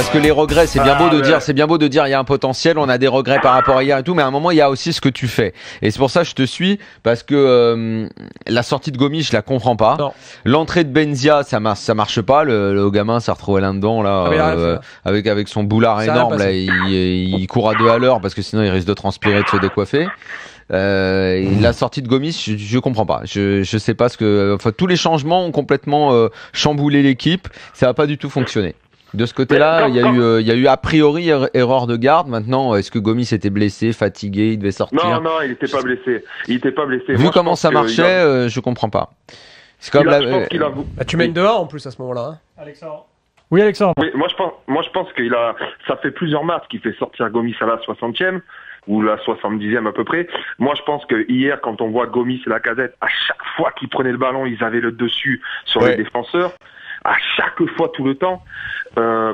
parce que les regrets, c'est bien beau de dire, il y a un potentiel, on a des regrets par rapport à hier et tout, mais à un moment, il y a aussi ce que tu fais. Et c'est pour ça que je te suis, parce que la sortie de Gomis, je la comprends pas. Non. L'entrée de Benzia, ça marche pas. Le gamin s'est retrouvé là-dedans, avec son boulard énorme, là, il court à 2 à l'heure, parce que sinon il risque de transpirer, de se décoiffer. La sortie de Gomis, je comprends pas. Je sais pas tous les changements ont complètement chamboulé l'équipe. Ça a pas du tout fonctionné. De ce côté-là, il y a eu a priori erreur de garde. Maintenant, est-ce que Gomis était blessé, fatigué, il devait sortir? Non, il était pas blessé. Vu moi, comment ça marchait, je comprends pas. C'est comme tu mènes 2-1 en plus à ce moment-là. Hein. Alexandre. Oui, Alexandre. Oui, moi je pense ça fait plusieurs matchs qu'il fait sortir Gomis à la 60e. Ou la 70e à peu près. Moi, je pense que hier, quand on voit Gomis et Lacazette, à chaque fois qu'ils prenaient le ballon, ils avaient le dessus sur les défenseurs. À chaque fois, tout le temps.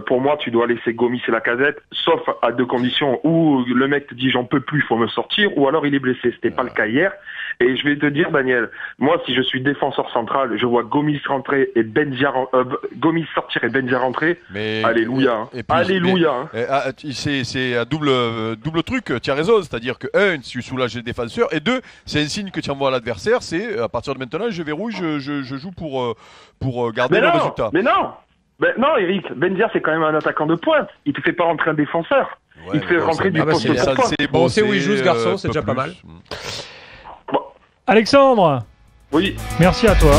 Pour moi, tu dois laisser Gomis et Lacazette, sauf à 2 conditions où le mec te dit j'en peux plus, il faut me sortir, ou alors il est blessé. C'était pas le cas hier. Et je vais te dire, Daniel, moi, si je suis défenseur central, je vois Gomis rentrer et Gomis sortir et Benzia rentrer. Mais alléluia. Alléluia. C'est un double truc. Tu as raison. C'est-à-dire que, 1, tu soulages les défenseurs. Et 2, c'est un signe que tu envoies à l'adversaire. C'est à partir de maintenant, je verrouille, je joue pour garder le résultat. Mais non, Eric. Benzia, c'est quand même un attaquant de pointe. Il te fait pas rentrer un défenseur. Il te fait rentrer du poste de pointe. On sait où il joue ce garçon, c'est déjà pas mal. Alexandre. Oui. Merci à toi.